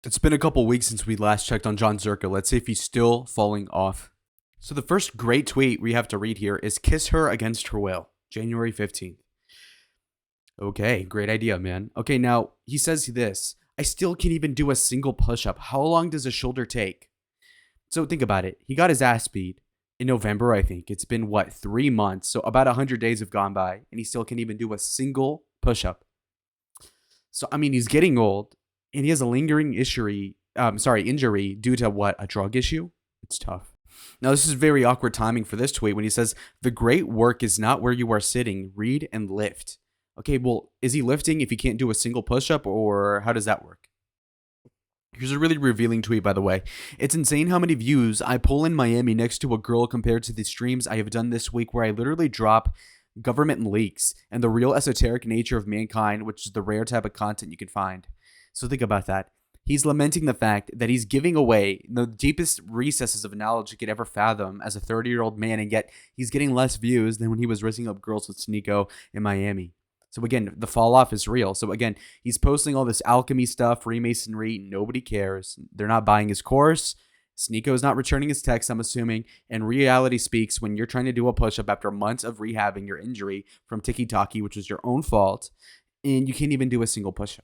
It's been a couple weeks since we last checked on John Zherka. Let's see if he's still falling off. So the first great tweet we have to read here is "Kiss her against her will," January 15th. Okay, great idea, man. Okay, now he says this: I still can't even do a single push-up. How long does a shoulder take? So think about it. He got his ass beat in November, I think. It's been, what, 3 months? So about 100 days have gone by, and he still can't even do a single push-up. So, I mean, he's getting old, and he has a lingering injury due to what? A drug issue? It's tough. Now, this is very awkward timing for this tweet when he says, the great work is not where you are sitting. Read and lift. Okay, well, is he lifting if he can't do a single push-up, or how does that work? Here's a really revealing tweet, by the way. It's insane how many views I pull in Miami next to a girl compared to the streams I have done this week where I literally drop government leaks and the real esoteric nature of mankind, which is the rare type of content you can find. So think about that. He's lamenting the fact that he's giving away the deepest recesses of knowledge he could ever fathom as a 30-year-old man, and yet he's getting less views than when he was rizzing up girls with Sneeko in Miami. So again, the fall off is real. So again, he's posting all this alchemy stuff, Freemasonry. Nobody cares. They're not buying his course. Sneeko is not returning his text, I'm assuming. And reality speaks when you're trying to do a push-up after months of rehabbing your injury from tiki-taki, which was your own fault, and you can't even do a single push-up.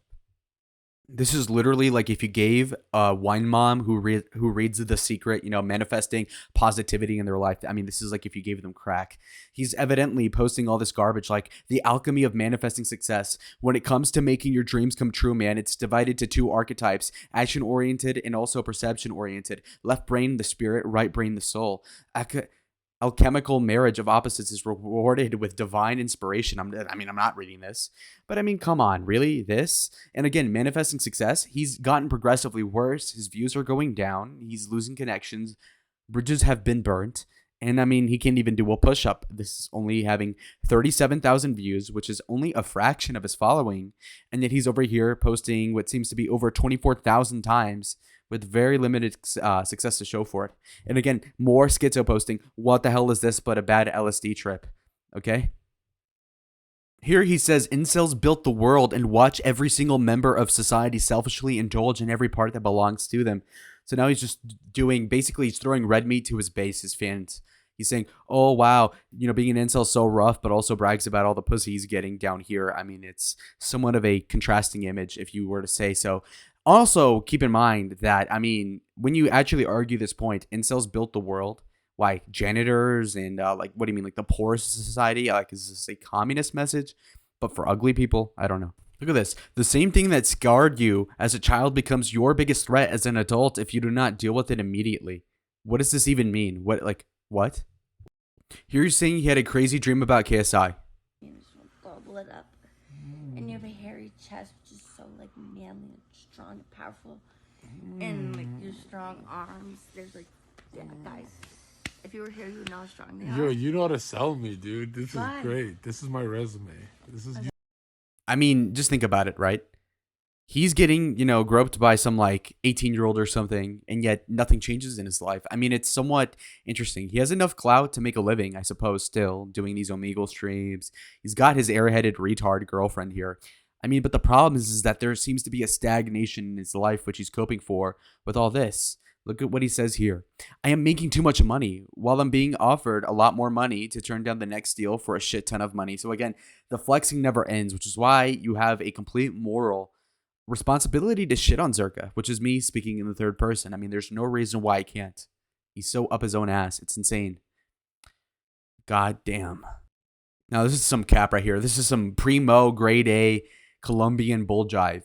This is literally like if you gave a wine mom who reads The Secret, manifesting positivity in their life. I mean, this is like if you gave them crack. He's evidently posting all this garbage like the alchemy of manifesting success. When it comes to making your dreams come true, man, it's divided to two archetypes, action-oriented and also perception-oriented. Left brain, the spirit, right brain, the soul. Alchemical marriage of opposites is rewarded with divine inspiration. I'm not reading this, but I mean, come on, really? This? And again, manifesting success, he's gotten progressively worse. His views are going down. He's losing connections. Bridges have been burnt. And I mean, he can't even do a push-up. This is only having 37,000 views, which is only a fraction of his following. And yet he's over here posting what seems to be over 24,000 times with very limited success to show for it. And again, more schizo posting. What the hell is this but a bad LSD trip? Okay? Here he says, incels built the world and watch every single member of society selfishly indulge in every part that belongs to them. So now he's just he's throwing red meat to his base, his fans. He's saying, oh, wow, being an incel is so rough, but also brags about all the pussy he's getting down here. I mean, it's somewhat of a contrasting image, if you were to say so. Also, keep in mind that, I mean, when you actually argue this point, incels built the world. Why? Janitors and, what do you mean? Like the poorest society? Like, is this a communist message? But for ugly people? I don't know. Look at this. The same thing that scarred you as a child becomes your biggest threat as an adult if you do not deal with it immediately. What does this even mean? What? Here you're saying he had a crazy dream about KSI. Gobble it up. And you have a hairy chest, which is so manly and strong and powerful. And your strong arms. There's guys, if you were here, you would know how strong they are. Yo, you know how to sell me, dude. This is great. This is my resume. This is. I mean, just think about it, right? He's getting, groped by some 18-year-old or something, and yet nothing changes in his life. I mean, it's somewhat interesting. He has enough clout to make a living, I suppose, still doing these Omegle streams. He's got his airheaded retard girlfriend here. I mean, but the problem is that there seems to be a stagnation in his life, which he's coping for with all this. Look at what he says here. I am making too much money while I'm being offered a lot more money to turn down the next deal for a shit ton of money. So again, the flexing never ends, which is why you have a complete moral responsibility to shit on Zherka, which is me speaking in the third person. I mean, there's no reason why I can't. He's so up his own ass. It's insane. God damn. Now, this is some cap right here. This is some primo grade A Colombian bull jive.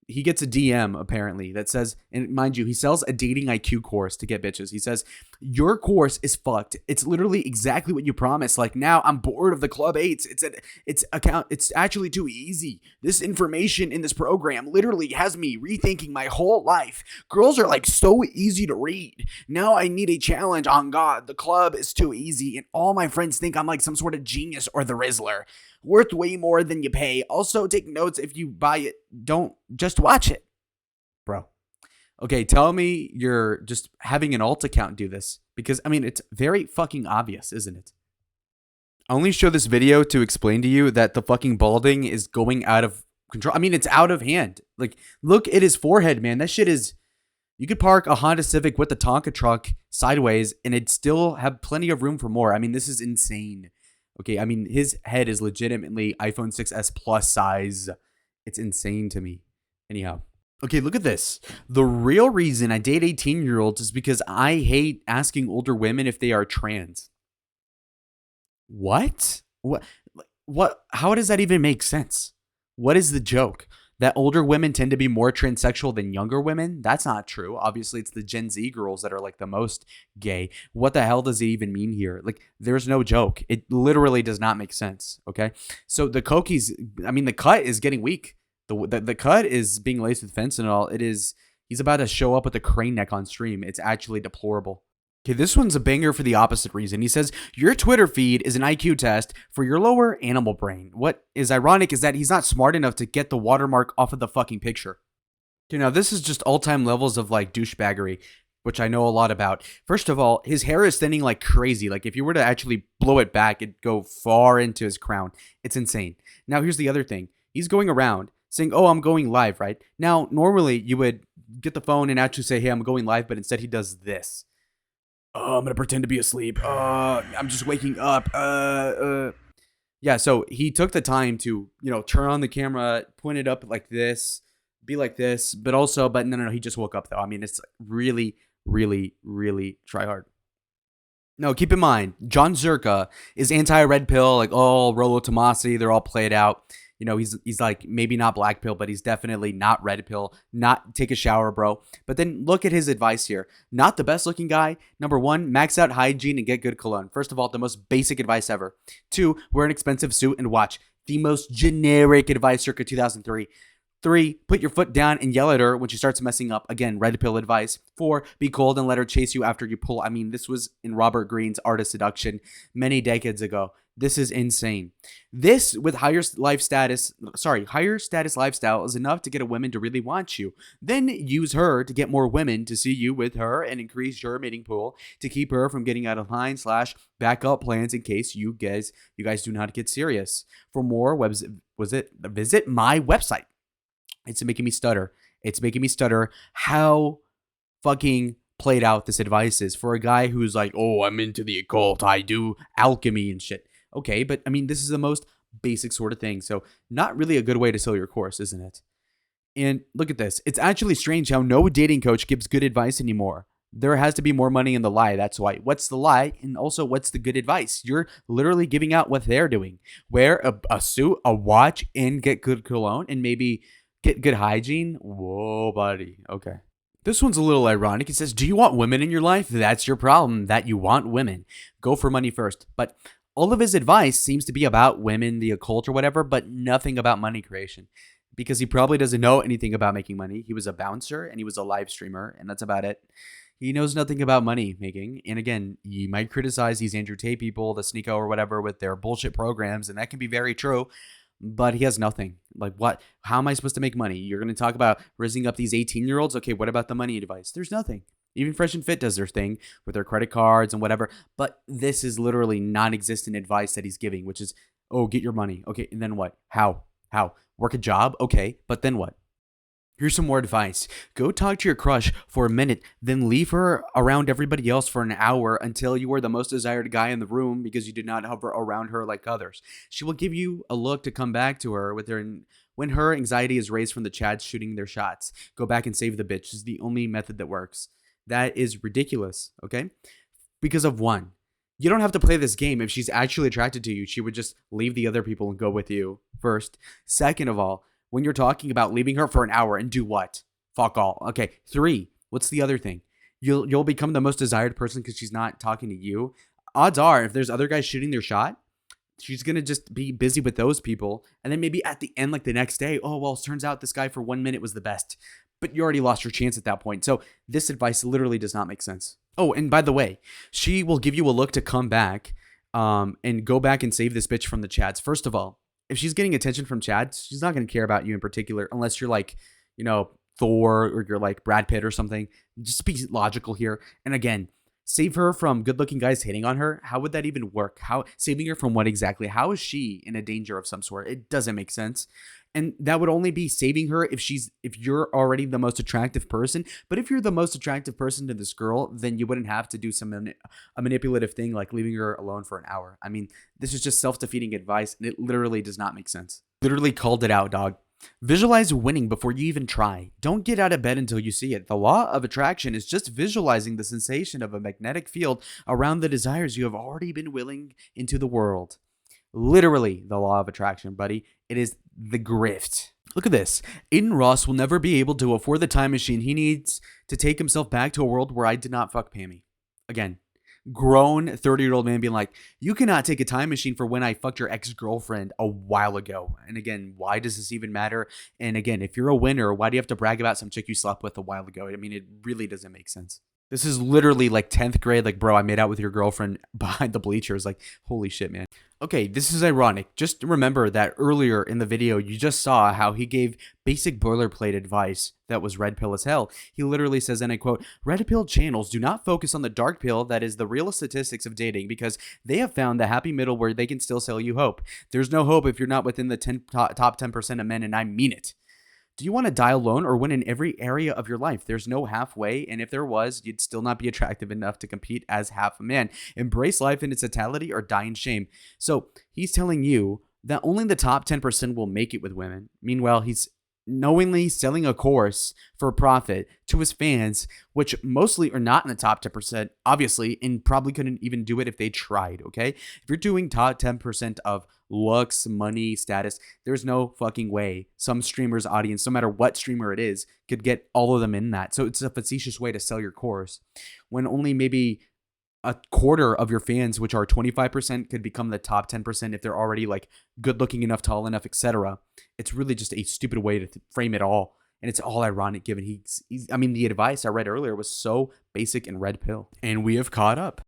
He gets a DM, apparently, that says, and mind you, he sells a dating IQ course to get bitches. He says, your course is fucked. It's literally exactly what you promised. Now I'm bored of the Club 8s. It's actually too easy. This information in this program literally has me rethinking my whole life. Girls are so easy to read. Now I need a challenge. On God, the club is too easy. And all my friends think I'm some sort of genius or the Rizzler. Worth way more than you pay. Also, take notes if you buy it. Don't just watch it. Bro. Okay, tell me you're just having an alt account do this. Because, I mean, it's very fucking obvious, isn't it? I only show this video to explain to you that the fucking balding is going out of control. I mean, it's out of hand. Like, look at his forehead, man. That shit is. You could park a Honda Civic with a Tonka truck sideways and it'd still have plenty of room for more. I mean, this is insane. Okay, I mean, his head is legitimately iPhone 6s Plus size. It's insane to me. Anyhow. Okay, look at this. The real reason I date 18-year-olds is because I hate asking older women if they are trans. What? What? How does that even make sense? What is the joke? That older women tend to be more transsexual than younger women? That's not true. Obviously, it's the Gen Z girls that are like the most gay. What the hell does it even mean here? Like, there's no joke. It literally does not make sense. Okay. So the the cut is getting weak. The cut is being laced with fentanyl. He's about to show up with a crane neck on stream. It's actually deplorable. Okay, this one's a banger for the opposite reason. He says, your Twitter feed is an IQ test for your lower animal brain. What is ironic is that he's not smart enough to get the watermark off of the fucking picture. Okay, now this is just all-time levels of like douchebaggery, which I know a lot about. First of all, his hair is thinning like crazy. Like if you were to actually blow it back, it'd go far into his crown. It's insane. Now here's the other thing. He's going around saying, oh, I'm going live, right? Now, normally you would get the phone and actually say, hey, I'm going live, but instead he does this. Oh, I'm going to pretend to be asleep. I'm just waking up. Yeah, so he took the time to, turn on the camera, point it up like this, be like this, but no, he just woke up though. I mean, it's really, really, really try hard. No, keep in mind, John Zherka is anti-red pill, like, Rollo Tomasi, they're all played out. He's like maybe not black pill, but he's definitely not red pill. Not take a shower, bro. But then look at his advice here. Not the best looking guy. Number 1, max out hygiene and get good cologne. First of all, the most basic advice ever. 2, wear an expensive suit and watch. The most generic advice circa 2003. 3, put your foot down and yell at her when she starts messing up. Again, red pill advice. 4, be cold and let her chase you after you pull. I mean, this was in Robert Greene's Art of Seduction many decades ago. This is insane. This with higher status lifestyle is enough to get a woman to really want you. Then use her to get more women to see you with her and increase your mating pool to keep her from getting out of line / backup plans in case you guys do not get serious. For more visit my website. It's making me stutter. How fucking played out this advice is for a guy who's like, oh, I'm into the occult. I do alchemy and shit. Okay, but I mean, this is the most basic sort of thing. So not really a good way to sell your course, isn't it? And look at this. It's actually strange how no dating coach gives good advice anymore. There has to be more money in the lie. That's why. What's the lie? And also, what's the good advice? You're literally giving out what they're doing. Wear a suit, a watch, and get good cologne, and maybe get good hygiene. Whoa, buddy. Okay. This one's a little ironic. It says, do you want women in your life? That's your problem, that you want women. Go for money first. But all of his advice seems to be about women, the occult or whatever, but nothing about money creation because he probably doesn't know anything about making money. He was a bouncer and he was a live streamer, and that's about it. He knows nothing about money making. And again, you might criticize these Andrew Tate people, the Sneeko or whatever, with their bullshit programs, and that can be very true. But he has nothing. Like what? How am I supposed to make money? You're going to talk about raising up these 18-year-olds? Okay, what about the money advice? There's nothing. Even Fresh and Fit does their thing with their credit cards and whatever. But this is literally non-existent advice that he's giving, which is, oh, get your money. Okay, and then what? How? Work a job? Okay, but then what? Here's some more advice. Go talk to your crush for a minute, then leave her around everybody else for an hour until you are the most desired guy in the room because you did not hover around her like others. She will give you a look to come back to her when her anxiety is raised from the chads shooting their shots. Go back and save the bitch. This is the only method that works. That is ridiculous, okay? Because of one, you don't have to play this game. If she's actually attracted to you, she would just leave the other people and go with you first. Second of all, when you're talking about leaving her for an hour and do what? Fuck all. Okay. 3, what's the other thing? You'll become the most desired person because she's not talking to you. Odds are, if there's other guys shooting their shot, she's going to just be busy with those people. And then maybe at the end, like the next day, oh, well, it turns out this guy for 1 minute was the best. But you already lost your chance at that point. So this advice literally does not make sense. Oh, and by the way, she will give you a look to come back and go back and save this bitch from the chads. First of all, if she's getting attention from chads, she's not going to care about you in particular unless you're like, Thor or you're like Brad Pitt or something. Just be logical here. And again, Save her from good-looking guys hitting on her? How would that even work? How saving her from what exactly? How is she in a danger of some sort? It doesn't make sense. And that would only be saving her if you're already the most attractive person. But if you're the most attractive person to this girl, then you wouldn't have to do a manipulative thing like leaving her alone for an hour. I mean, this is just self-defeating advice, and it literally does not make sense. Literally called it out, dog. Visualize winning before you even try. Don't get out of bed until you see it. The law of attraction is just visualizing the sensation of a magnetic field around the desires you have already been willing into the world. Literally the law of attraction, buddy. It is the grift. Look at this. Aiden Ross will never be able to afford the time machine he needs to take himself back to a world where I did not fuck Pammy. Again, grown 30-year-old man being like, you cannot take a time machine for when I fucked your ex-girlfriend a while ago. And again, why does this even matter? And again, if you're a winner, why do you have to brag about some chick you slept with a while ago? I mean, it really doesn't make sense. This is literally like 10th grade. Like, bro, I made out with your girlfriend behind the bleachers. Like, holy shit, man. Okay, this is ironic. Just remember that earlier in the video, you just saw how he gave basic boilerplate advice that was red pill as hell. He literally says, and I quote, red pill channels do not focus on the dark pill that is the real statistics of dating because they have found the happy middle where they can still sell you hope. There's no hope if you're not within the top 10% of men, and I mean it. Do you want to die alone or win in every area of your life? There's no halfway, and if there was, you'd still not be attractive enough to compete as half a man. Embrace life in its totality or die in shame. So he's telling you that only the top 10% will make it with women. Meanwhile, he's knowingly selling a course for profit to his fans, which mostly are not in the top 10%, obviously, and probably couldn't even do it if they tried, okay? If you're doing top 10% of looks, money, status, there's no fucking way some streamer's audience, no matter what streamer it is, could get all of them in that. So it's a facetious way to sell your course when only maybe a quarter of your fans, which are 25%, could become the top 10% if they're already like good looking enough, tall enough, etc. It's really just a stupid way to frame it all. And it's all ironic given I mean, the advice I read earlier was so basic and red pill. And we have caught up.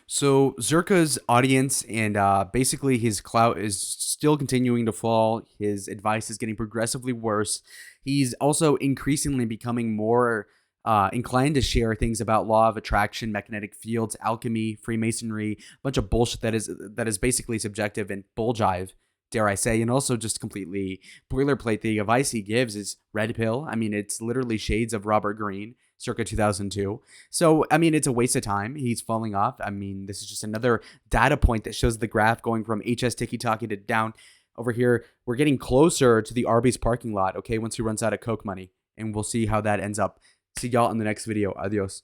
So Zherka's audience and basically his clout is still continuing to fall. His advice is getting progressively worse. He's also increasingly becoming more inclined to share things about law of attraction, magnetic fields, alchemy, Freemasonry, a bunch of bullshit that is basically subjective and bull jive, dare I say, and also just completely boilerplate. The advice he gives is red pill. I mean, it's literally shades of Robert Greene, circa 2002. So, I mean, it's a waste of time. He's falling off. I mean, this is just another data point that shows the graph going from HS Tiki-Taki to down. Over here, we're getting closer to the Arby's parking lot, okay, once he runs out of Coke money. And we'll see how that ends up. See y'all in the next video. Adios.